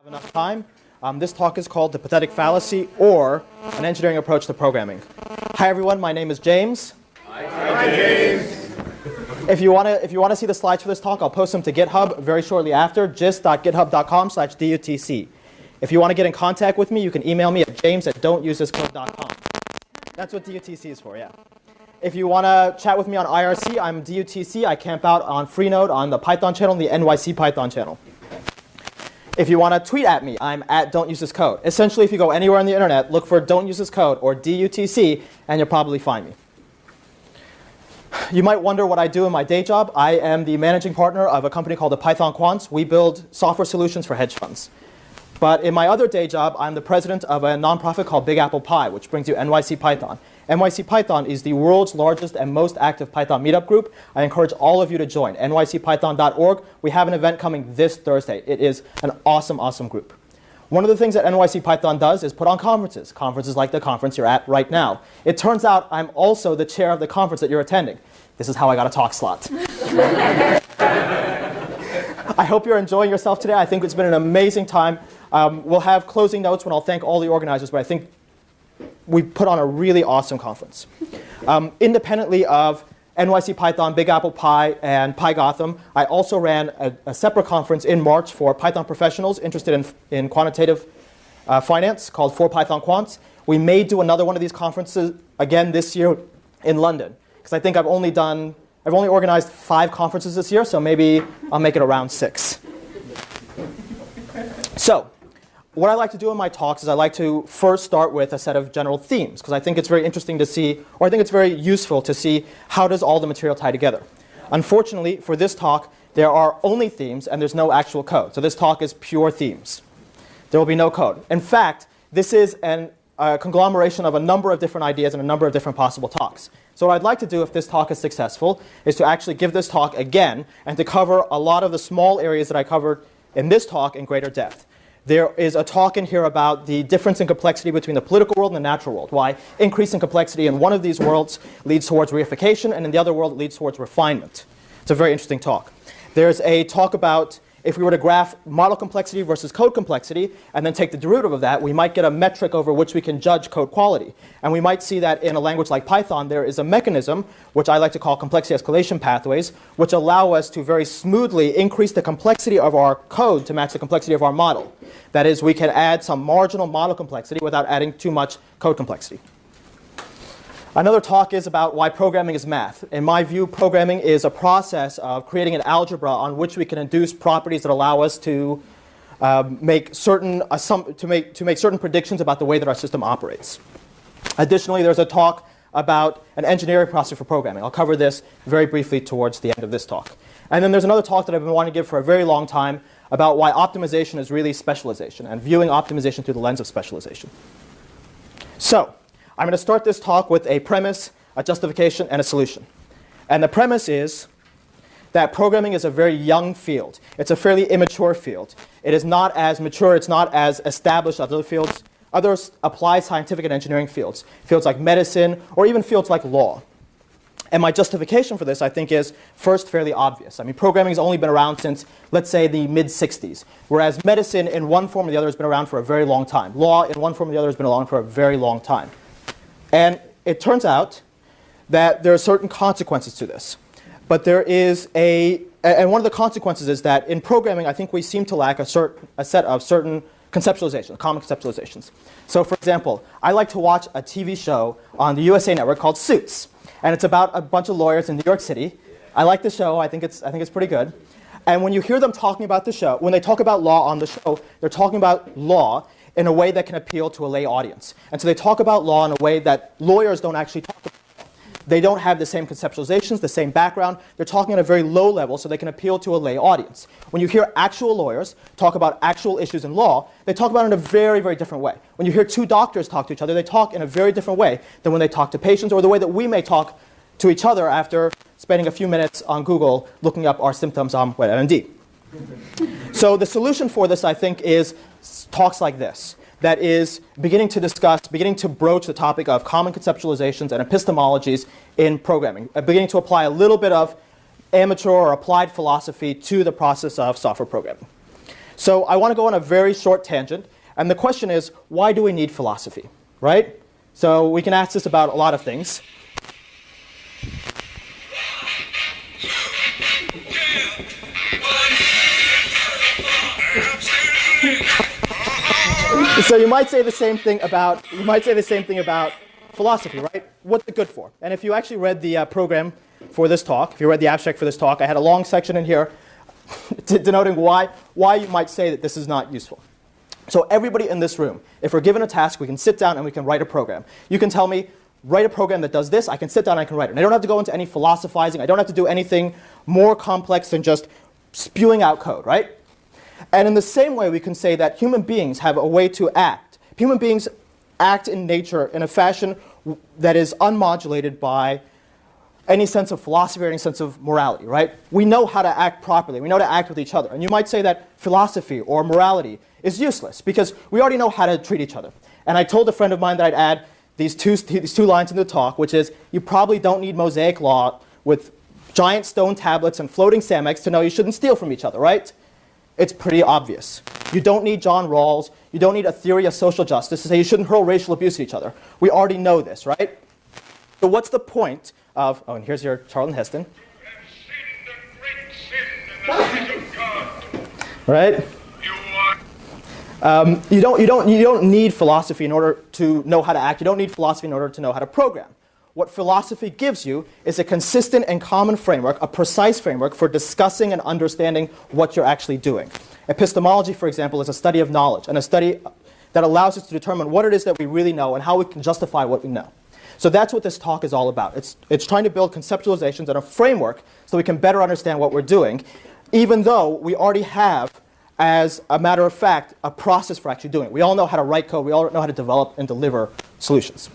enough time. This talk is called The Pathetic Fallacy, or An Engineering Approach to Programming. Hi everyone, my name is James. Hi James. If you want to see the slides for this talk, I'll post them to GitHub very shortly after, gist.github.com/dutc. If you want to get in contact with me, you can email me at james@don'tusethiscode.com. That's what DUTC is for, yeah. If you want to chat with me on IRC, I'm DUTC. I camp out on Freenode on the Python channel and the NYC Python channel. If you want to tweet at me, I'm at Don't Use This Code. Essentially, if you go anywhere on the internet, look for Don't Use This Code or DUTC, and you'll probably find me. You might wonder what I do in my day job. I am the managing partner of a company called the Python Quants. We build software solutions for hedge funds. But in my other day job, I'm the president of a nonprofit called Big Apple Pi, which brings you NYC Python. NYC Python is the world's largest and most active Python meetup group. I encourage all of you to join, nycpython.org. We have an event coming this Thursday. It is an awesome, awesome group. One of the things that NYC Python does is put on conferences like the conference you're at right now. It turns out I'm also the chair of the conference that you're attending. This is how I got a talk slot. I hope you're enjoying yourself today. I think it's been an amazing time. We'll have closing notes when I'll thank all the organizers, but I think we've put on a really awesome conference. Independently of NYC Python, Big Apple Pi, and PyGotham, I also ran a separate conference in March for Python professionals interested in quantitative finance called For Python Quants. We may do another one of these conferences again this year in London, because I think I've only organized 5 conferences this year, so maybe I'll make it around 6. So, what I like to do in my talks is I like to first start with a set of general themes, because I think it's very interesting to see, or I think it's very useful to see how does all the material tie together. Unfortunately, for this talk, there are only themes and there's no actual code. So this talk is pure themes. There will be no code. In fact, this is a conglomeration of a number of different ideas and a number of different possible talks. So what I'd like to do if this talk is successful is to actually give this talk again and to cover a lot of the small areas that I covered in this talk in greater depth. There is a talk in here about the difference in complexity between the political world and the natural world, why increasing complexity in one of these worlds leads towards reification and in the other world it leads towards refinement. It's a very interesting talk. There's a talk about if we were to graph model complexity versus code complexity and then take the derivative of that, we might get a metric over which we can judge code quality. And we might see that in a language like Python, there is a mechanism, which I like to call complexity escalation pathways, which allow us to very smoothly increase the complexity of our code to match the complexity of our model. That is, we can add some marginal model complexity without adding too much code complexity. Another talk is about why programming is math. In my view, programming is a process of creating an algebra on which we can induce properties that allow us to make certain predictions about the way that our system operates. Additionally, there's a talk about an engineering process for programming. I'll cover this very briefly towards the end of this talk. And then there's another talk that I've been wanting to give for a very long time about why optimization is really specialization and viewing optimization through the lens of specialization. So, I'm going to start this talk with a premise, a justification, and a solution. And the premise is that programming is a very young field. It's a fairly immature field. It is not as mature, it's not as established as other fields, other applied scientific and engineering fields, fields like medicine, or even fields like law. And my justification for this, I think, is first fairly obvious. I mean, programming has only been around since, let's say, the mid-60s, whereas medicine in one form or the other has been around for a very long time. Law in one form or the other has been around for a very long time. And it turns out that there are certain consequences to this. But there is and one of the consequences is that in programming, I think we seem to lack a set of certain conceptualizations, common conceptualizations. So for example, I like to watch a TV show on the USA Network called Suits. And it's about a bunch of lawyers in New York City. I like the show, I think it's pretty good. And when you hear them talking about the show, when they talk about law on the show, they're talking about law in a way that can appeal to a lay audience. And so they talk about law in a way that lawyers don't actually talk about. They don't have the same conceptualizations, the same background. They're talking at a very low level so they can appeal to a lay audience. When you hear actual lawyers talk about actual issues in law, they talk about it in a very, very different way. When you hear 2 doctors talk to each other, they talk in a very different way than when they talk to patients or the way that we may talk to each other after spending a few minutes on Google looking up our symptoms on WebMD. So the solution for this, I think, is talks like this. That is beginning to broach the topic of common conceptualizations and epistemologies in programming, beginning to apply a little bit of amateur or applied philosophy to the process of software programming. So I want to go on a very short tangent. And the question is, why do we need philosophy, right? So we can ask this about a lot of things. So you might say the same thing about philosophy, right? What's it good for? And if you actually read the program for this talk, if you read the abstract for this talk, I had a long section in here denoting why you might say that this is not useful. So everybody in this room, if we're given a task, we can sit down and we can write a program. You can tell me, write a program that does this, I can sit down and I can write it. And I don't have to go into any philosophizing, I don't have to do anything more complex than just spewing out code, right? And in the same way, we can say that human beings have a way to act. Human beings act in nature in a fashion that is unmodulated by any sense of philosophy or any sense of morality, right? We know how to act properly. We know to act with each other. And you might say that philosophy or morality is useless because we already know how to treat each other. And I told a friend of mine that I'd add these two lines in the talk, which is, you probably don't need Mosaic law with giant stone tablets and floating Samex to know you shouldn't steal from each other, right? It's pretty obvious. You don't need John Rawls. You don't need a theory of social justice to say you shouldn't hurl racial abuse at each other. We already know this, right? So what's the point of, oh, and here's your Charlton Heston. Right? You don't need philosophy in order to know how to act. You don't need philosophy in order to know how to program. What philosophy gives you is a consistent and common framework, a precise framework for discussing and understanding what you're actually doing. Epistemology, for example, is a study of knowledge and a study that allows us to determine what it is that we really know and how we can justify what we know. So that's what this talk is all about. It's trying to build conceptualizations and a framework so we can better understand what we're doing, even though we already have, as a matter of fact, a process for actually doing it. We all know how to write code. We all know how to develop and deliver solutions.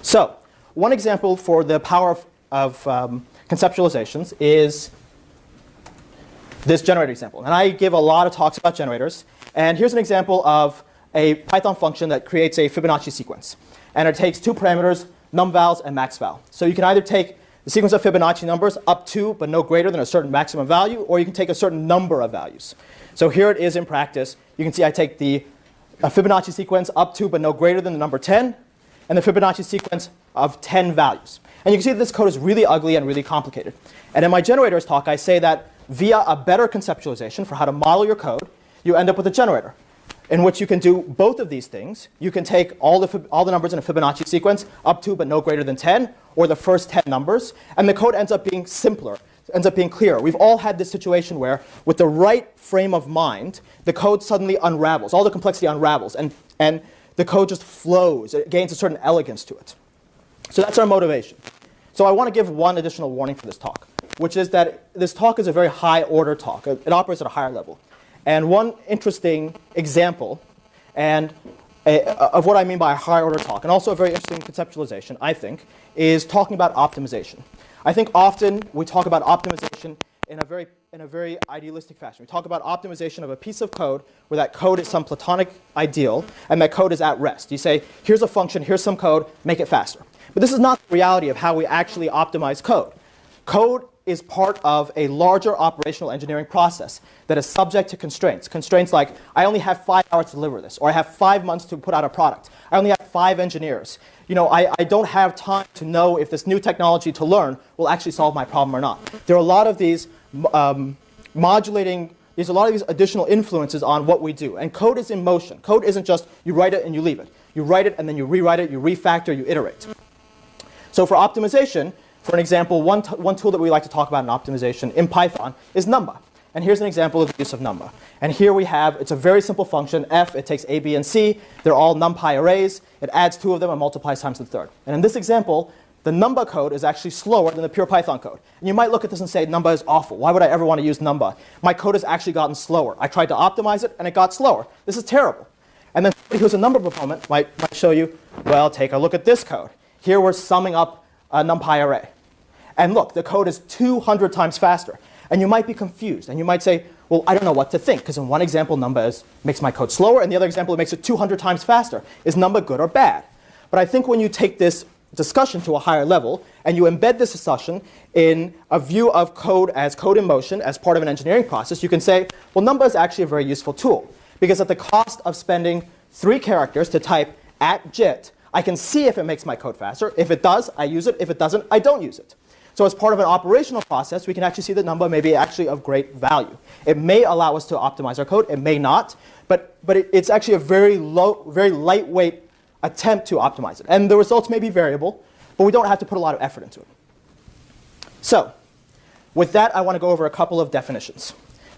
So one example for the power of conceptualizations is this generator example. And I give a lot of talks about generators. And here's an example of a Python function that creates a Fibonacci sequence. And it takes two parameters, numVals and maxVal. So you can either take the sequence of Fibonacci numbers up to but no greater than a certain maximum value, or you can take a certain number of values. So here it is in practice. You can see I take the Fibonacci sequence up to but no greater than the number 10, and the Fibonacci sequence of 10 values. And you can see that this code is really ugly and really complicated. And in my generators talk, I say that via a better conceptualization for how to model your code, you end up with a generator in which you can do both of these things. You can take all the numbers in a Fibonacci sequence up to but no greater than 10, or the first 10 numbers, and the code ends up being simpler, ends up being clearer. We've all had this situation where, with the right frame of mind, the code suddenly unravels, all the complexity unravels, and the code just flows. It gains a certain elegance to it. So that's our motivation. So I want to give one additional warning for this talk, which is that this talk is a very high-order talk. It operates at a higher level. And one interesting example of what I mean by a high-order talk, and also a very interesting conceptualization, I think, is talking about optimization. I think often we talk about optimization in a very idealistic fashion. We talk about optimization of a piece of code where that code is some platonic ideal and that code is at rest. You say, here's a function, here's some code, make it faster. But this is not the reality of how we actually optimize code. Code is part of a larger operational engineering process that is subject to constraints. Constraints like, I only have 5 hours to deliver this, or I have 5 months to put out a product. I only have 5 engineers. You know, I don't have time to know if this new technology to learn will actually solve my problem or not. There are a lot of these there's a lot of these additional influences on what we do. And code is in motion. Code isn't just you write it and you leave it. You write it and then you rewrite it, you refactor, you iterate. So for optimization, for an example, one tool that we like to talk about in optimization in Python is numba. And here's an example of the use of numba. And here we have, it's a very simple function, f, it takes a, b, and c. They're all numpy arrays. It adds 2 of them and multiplies times the third. And in this example, the numba code is actually slower than the pure Python code. And you might look at this and say, numba is awful. Why would I ever want to use numba? My code has actually gotten slower. I tried to optimize it, and it got slower. This is terrible. And then somebody who's a number proponent might show you, well, take a look at this code. Here we're summing up a numpy array. And look, the code is 200 times faster. And you might be confused. And you might say, well, I don't know what to think. Because in one example, numba makes my code slower. And the other example, it makes it 200 times faster. Is numba good or bad? But I think when you take this discussion to a higher level, and you embed this discussion in a view of code as code in motion as part of an engineering process, you can say, well, number is actually a very useful tool, because at the cost of spending 3 characters to type @JIT, I can see if it makes my code faster. If it does, I use it. If it doesn't, I don't use it. So as part of an operational process, we can actually see that number may be actually of great value. It may allow us to optimize our code. It may not, but it's actually a very lightweight attempt to optimize it. And the results may be variable, but we don't have to put a lot of effort into it. So with that, I want to go over a couple of definitions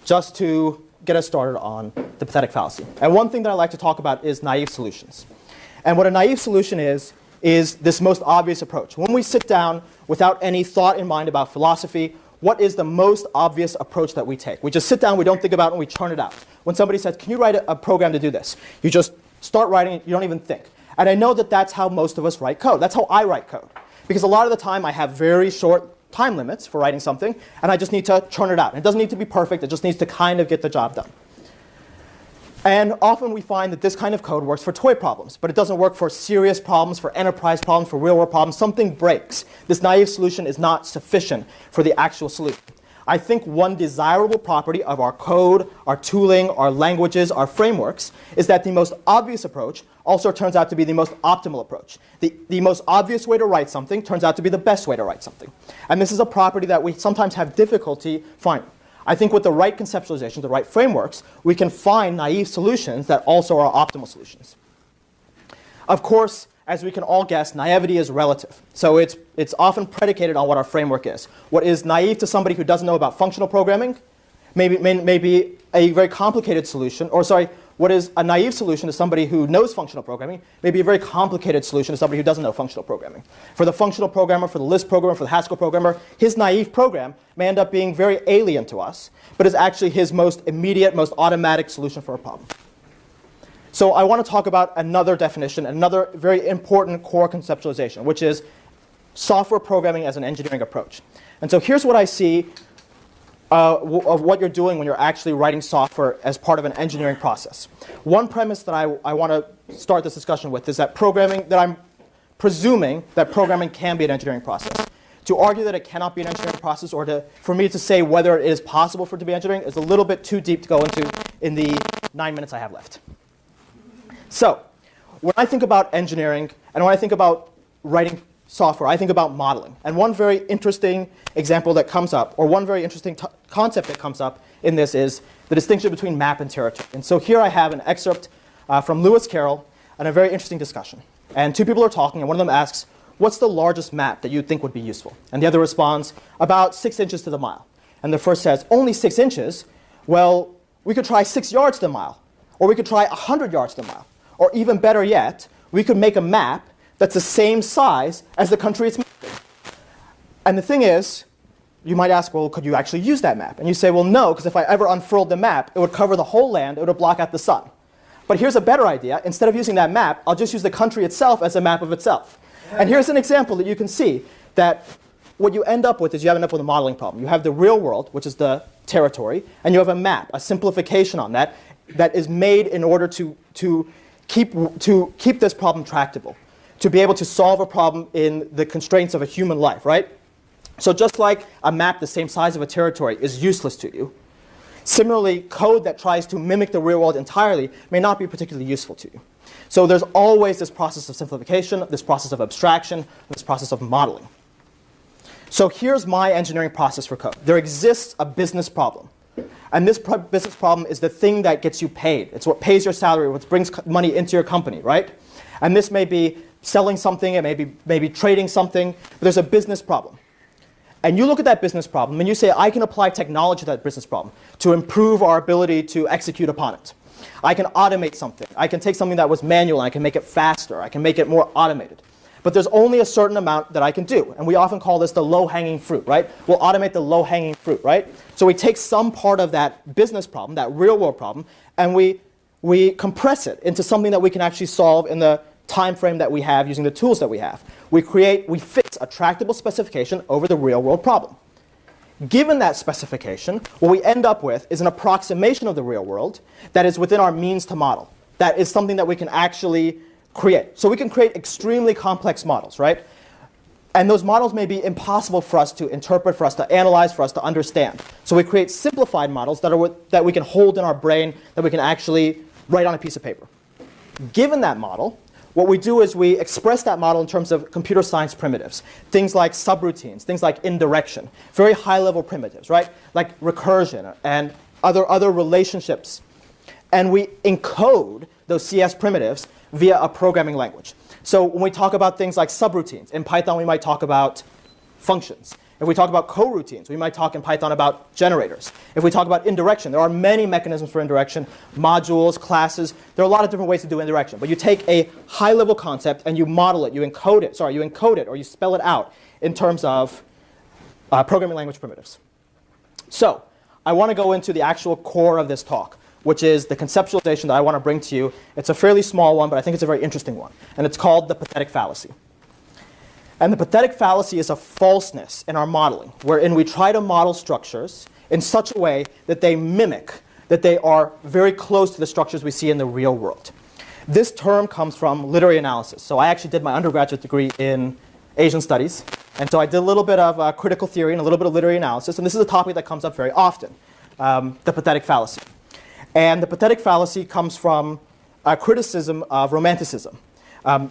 just to get us started on the pathetic fallacy. And one thing that I like to talk about is naive solutions. And what a naive solution is this most obvious approach. When we sit down without any thought in mind about philosophy, what is the most obvious approach that we take? We just sit down, we don't think about it, and we churn it out. When somebody says, can you write a program to do this? You just start writing it, you don't even think. And I know that that's how most of us write code. That's how I write code. Because a lot of the time I have very short time limits for writing something, and I just need to churn it out. And it doesn't need to be perfect, it just needs to kind of get the job done. And often we find that this kind of code works for toy problems, but it doesn't work for serious problems, for enterprise problems, for real-world problems. Something breaks. This naive solution is not sufficient for the actual solution. I think one desirable property of our code, our tooling, our languages, our frameworks, is that the most obvious approach also turns out to be the most optimal approach. The most obvious way to write something turns out to be the best way to write something. And this is a property that we sometimes have difficulty finding. I think with the right conceptualizations, the right frameworks, we can find naive solutions that also are optimal solutions. Of course, as we can all guess, naivety is relative. So it's often predicated on what our framework is. What is naive to somebody who doesn't know about functional programming may be a very complicated solution, or sorry, what is a naive solution to somebody who knows functional programming may be a very complicated solution to somebody who doesn't know functional programming. For the functional programmer, for the Lisp programmer, for the Haskell programmer, his naive program may end up being very alien to us, but is actually his most immediate, most automatic solution for a problem. So I want to talk about another definition, another very important core conceptualization, which is software programming as an engineering approach. And so here's what I see of what you're doing when you're actually writing software as part of an engineering process. One premise that I want to start this discussion with is that I'm presuming that programming can be an engineering process. To argue that it cannot be an engineering process, or for me to say whether it is possible for it to be engineering, is a little bit too deep to go into in the 9 minutes I have left. So when I think about engineering, and when I think about writing software, I think about modeling. And one very interesting example that comes up, or one very interesting concept that comes up in this, is the distinction between map and territory. And so here I have an excerpt from Lewis Carroll and a very interesting discussion. And 2 people are talking, and one of them asks, what's the largest map that you think would be useful? And the other responds, about 6 inches to the mile. And the first says, only 6 inches? Well, we could try 6 yards to the mile. Or we could try 100 yards to the mile. Or even better yet, we could make a map that's the same size as the country it's mapping. And the thing is, you might ask, well, could you actually use that map? And you say, well, no, because if I ever unfurled the map, it would cover the whole land, it would block out the sun. But here's a better idea. Instead of using that map, I'll just use the country itself as a map of itself. And here's an example that you can see that what you end up with is you end up with a modeling problem. You have the real world, which is the territory, and you have a map, a simplification on that is made in order to keep this problem tractable, to be able to solve a problem in the constraints of a human life, right? So just like a map the same size of a territory is useless to you, similarly, code that tries to mimic the real world entirely may not be particularly useful to you. So there's always this process of simplification, this process of abstraction, this process of modeling. So here's my engineering process for code. There exists a business problem. And this business problem is the thing that gets you paid. It's what pays your salary, what brings money into your company, right? And this may be selling something, it may be trading something, but there's a business problem. And you look at that business problem and you say, I can apply technology to that business problem to improve our ability to execute upon it. I can automate something. I can take something that was manual and I can make it faster. I can make it more automated. But there's only a certain amount that I can do. And we often call this the low-hanging fruit, right? We'll automate the low-hanging fruit, right? So we take some part of that business problem, that real-world problem, and we compress it into something that we can actually solve in the time frame that we have using the tools that we have. We fix a tractable specification over the real-world problem. Given that specification, what we end up with is an approximation of the real world that is within our means to model. That is something that we can actually create. So we can create extremely complex models, right? And those models may be impossible for us to interpret, for us to analyze, for us to understand. So we create simplified models that we can hold in our brain, that we can actually write on a piece of paper. Given that model, what we do is we express that model in terms of computer science primitives. Things like subroutines, things like indirection, very high-level primitives, right? Like recursion and other relationships. And we encode those CS primitives via a programming language. So when we talk about things like subroutines, in Python we might talk about functions. If we talk about coroutines, we might talk in Python about generators. If we talk about indirection, there are many mechanisms for indirection, modules, classes. There are a lot of different ways to do indirection. But you take a high-level concept and you model it, you encode it or you spell it out in terms of programming language primitives. So I want to go into the actual core of this talk, which is the conceptualization that I want to bring to you. It's a fairly small one, but I think it's a very interesting one. And it's called the pathetic fallacy. And the pathetic fallacy is a falseness in our modeling, wherein we try to model structures in such a way that they mimic, that they are very close to the structures we see in the real world. This term comes from literary analysis. So I actually did my undergraduate degree in Asian studies. And so I did a little bit of critical theory and a little bit of literary analysis. And this is a topic that comes up very often, the pathetic fallacy. And the pathetic fallacy comes from a criticism of romanticism.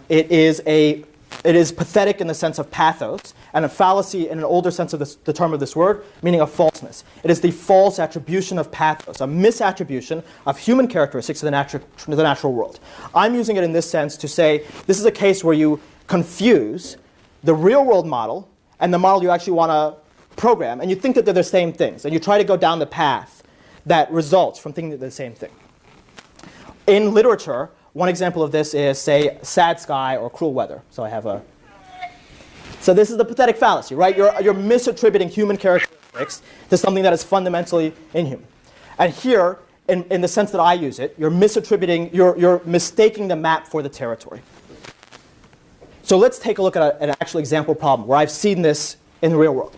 It is pathetic in the sense of pathos, and a fallacy in an older sense of the term of this word, meaning a falseness. It is the false attribution of pathos, a misattribution of human characteristics to the natural world. I'm using it in this sense to say this is a case where you confuse the real world model and the model you actually want to program, and you think that they're the same things, and you try to go down the path that results from thinking the same thing. In literature, one example of this is, say, sad sky or cruel weather. So I have a. So this is the pathetic fallacy, right? You're misattributing human characteristics to something that is fundamentally inhuman. And here, in the sense that I use it, you're mistaking the map for the territory. So let's take a look at an actual example problem where I've seen this in the real world.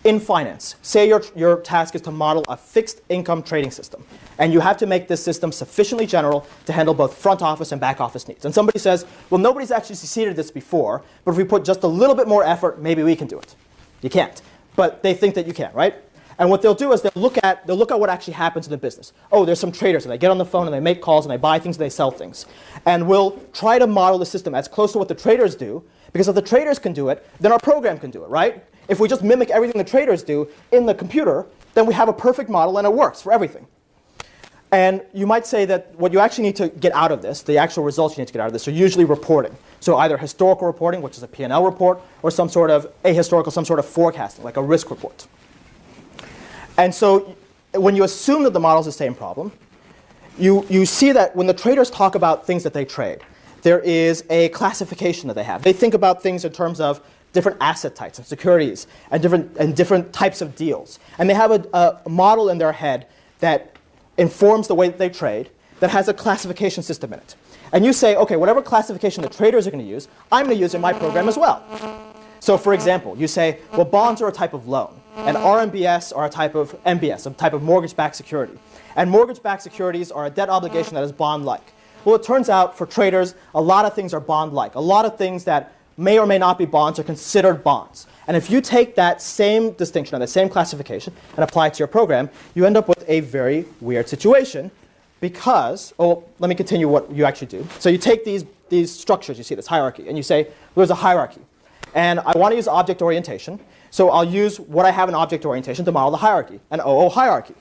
In finance, say your task is to model a fixed income trading system, and you have to make this system sufficiently general to handle both front office and back office needs. And somebody says, well, nobody's actually succeeded at this before, but if we put just a little bit more effort, maybe we can do it. You can't, but they think that you can, right? And what they'll do is they'll look at what actually happens in the business. Oh, there's some traders, and they get on the phone and they make calls and they buy things and they sell things. And we'll try to model the system as close to what the traders do, because if the traders can do it, then our program can do it, right? If we just mimic everything the traders do in the computer, then we have a perfect model and it works for everything. And you might say that what you actually need to get out of this, the actual results you need to get out of this, are usually reporting. So either historical reporting, which is a P&L report, or some sort of ahistorical, some sort of forecasting, like a risk report. And so when you assume that the model is the same problem, you see that when the traders talk about things that they trade, there is a classification that they have. They think about things in terms of different asset types and securities and different types of deals. And they have a model in their head that informs the way that they trade that has a classification system in it. And you say, okay, whatever classification the traders are going to use, I'm going to use in my program as well. So for example, you say, well, bonds are a type of loan, and RMBS are a type of MBS, a type of mortgage-backed security. And mortgage-backed securities are a debt obligation that is bond-like. Well, it turns out for traders, a lot of things are bond-like. A lot of things that may or may not be bonds are considered bonds. And if you take that same distinction or that same classification and apply it to your program, you end up with a very weird situation because, let me continue what you actually do. So you take these structures, you see this hierarchy, and you say, well, there's a hierarchy. And I want to use object orientation, so I'll use what I have in object orientation to model the hierarchy, an OO hierarchy.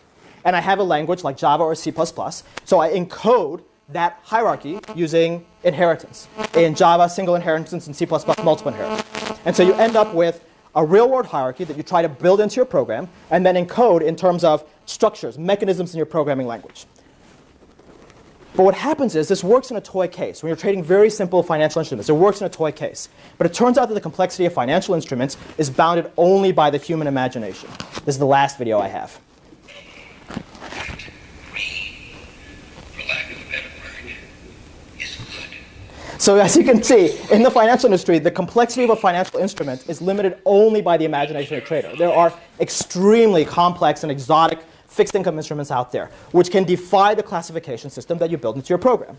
And I have a language like Java or C++, so I encode that hierarchy using inheritance. In Java, single inheritance, in C++, multiple inheritance. And so you end up with a real-world hierarchy that you try to build into your program and then encode in terms of structures, mechanisms in your programming language. But what happens is this works in a toy case. When you're trading very simple financial instruments, it works in a toy case. But it turns out that the complexity of financial instruments is bounded only by the human imagination. This is the last video I have. So as you can see, in the financial industry, the complexity of a financial instrument is limited only by the imagination of the trader. There are extremely complex and exotic fixed income instruments out there, which can defy the classification system that you build into your program.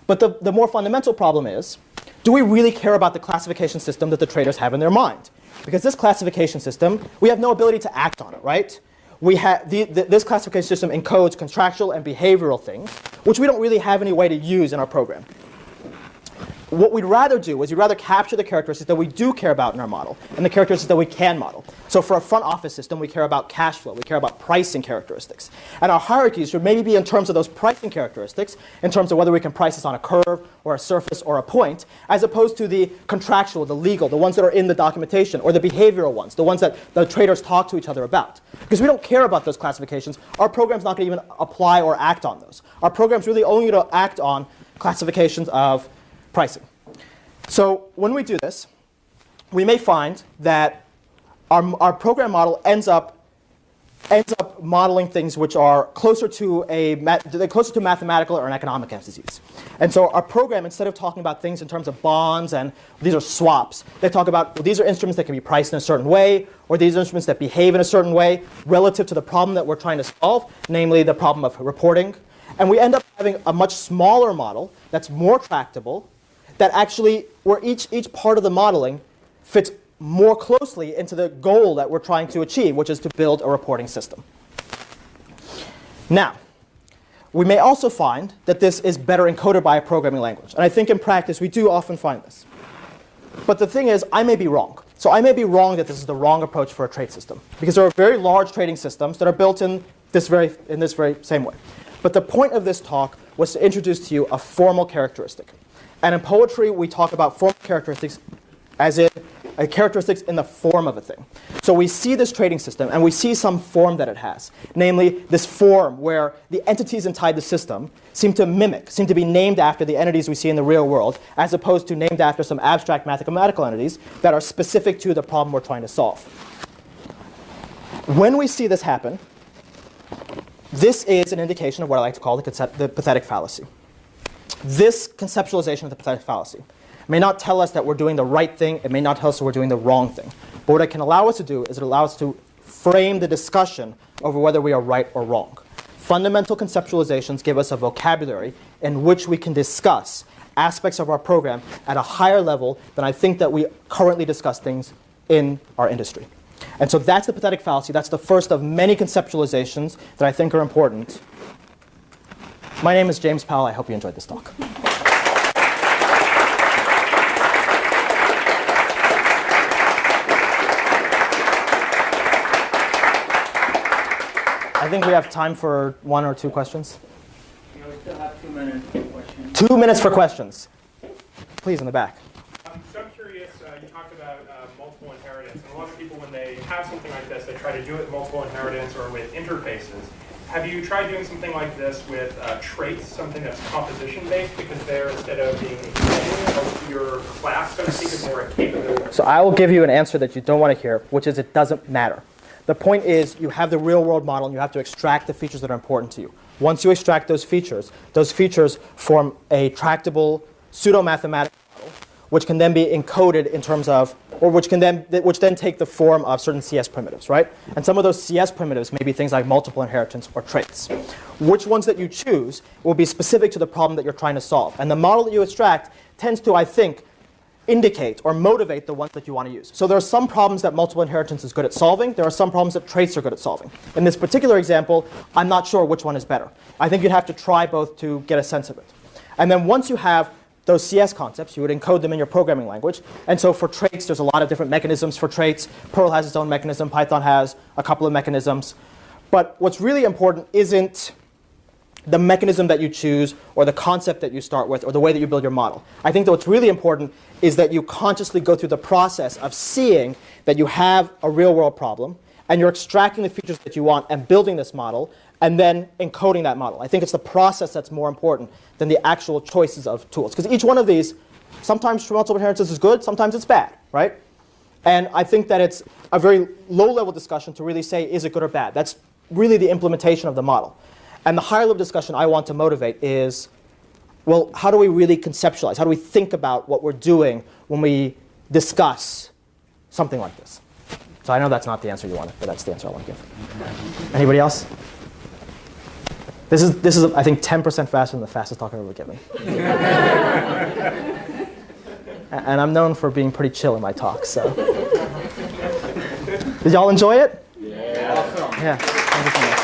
But the more fundamental problem is, do we really care about the classification system that the traders have in their mind? Because this classification system, we have no ability to act on it, right? This classification system encodes contractual and behavioral things, which we don't really have any way to use in our program. What we'd rather do is we'd rather capture the characteristics that we do care about in our model and the characteristics that we can model. So for a front office system, we care about cash flow. We care about pricing characteristics. And our hierarchies should maybe be in terms of those pricing characteristics, in terms of whether we can price this on a curve or a surface or a point, as opposed to the contractual, the legal, the ones that are in the documentation, or the behavioral ones, the ones that the traders talk to each other about. Because we don't care about those classifications, our program's not going to even apply or act on those. Our program's really only going to act on classifications of pricing. So when we do this, we may find that our program model ends up modeling things which are closer to mathematical or an economic entities. And so our program, instead of talking about things in terms of bonds and these are swaps, they talk about, well, these are instruments that can be priced in a certain way, or these instruments that behave in a certain way relative to the problem that we're trying to solve, namely the problem of reporting. And we end up having a much smaller model that's more tractable, that actually, where each part of the modeling fits more closely into the goal that we're trying to achieve, which is to build a reporting system. Now, we may also find that this is better encoded by a programming language. And I think in practice, we do often find this. But the thing is, I may be wrong. So I may be wrong that this is the wrong approach for a trade system. Because there are very large trading systems that are built in this very same way. But the point of this talk was to introduce to you a formal characteristic. And in poetry, we talk about formal characteristics as in characteristics in the form of a thing. So we see this trading system, and we see some form that it has. Namely, this form where the entities inside the system seem to be named after the entities we see in the real world, as opposed to named after some abstract mathematical entities that are specific to the problem we're trying to solve. When we see this happen, this is an indication of what I like to call the pathetic fallacy. This conceptualization of the pathetic fallacy may not tell us that we're doing the right thing. It may not tell us that we're doing the wrong thing. But what it can allow us to do is it allows us to frame the discussion over whether we are right or wrong. Fundamental conceptualizations give us a vocabulary in which we can discuss aspects of our program at a higher level than I think that we currently discuss things in our industry. And so that's the pathetic fallacy. That's the first of many conceptualizations that I think are important. My name is James Powell. I hope you enjoyed this talk. I think we have time for 1 or 2 questions. We still have 2 minutes for questions. 2 minutes for questions. Please, in the back. So I'm curious, you talked about multiple inheritance. And a lot of people, when they have something like this, they try to do it with multiple inheritance or with interfaces. Have you tried doing something like this with traits, something that's composition-based, because there, instead of being a your class, so to speak, is more a capability? So I will give you an answer that you don't want to hear, which is it doesn't matter. The point is you have the real-world model, and you have to extract the features that are important to you. Once you extract those features form a tractable pseudo-mathematical model, which can then be encoded in terms of, or which then take the form of certain CS primitives, right? And some of those CS primitives may be things like multiple inheritance or traits. Which ones that you choose will be specific to the problem that you're trying to solve. And the model that you extract tends to, I think, indicate or motivate the ones that you want to use. So there are some problems that multiple inheritance is good at solving. There are some problems that traits are good at solving. In this particular example, I'm not sure which one is better. I think you'd have to try both to get a sense of it. And then once you have those CS concepts, you would encode them in your programming language. And so for traits, there's a lot of different mechanisms for traits. Perl has its own mechanism. Python has a couple of mechanisms. But what's really important isn't the mechanism that you choose or the concept that you start with or the way that you build your model. I think that what's really important is that you consciously go through the process of seeing that you have a real-world problem and you're extracting the features that you want and building this model and then encoding that model. I think it's the process that's more important than the actual choices of tools. Because each one of these, sometimes multiple inheritance is good, sometimes it's bad, right? And I think that it's a very low-level discussion to really say, is it good or bad? That's really the implementation of the model. And the higher-level discussion I want to motivate is, well, how do we really conceptualize? How do we think about what we're doing when we discuss something like this? So I know that's not the answer you wanted, but that's the answer I want to give. Anybody else? This is I think 10% faster than the fastest talk I've ever given. And I'm known for being pretty chill in my talks. So, did y'all enjoy it? Yeah. Awesome. Yeah. Thank you so much.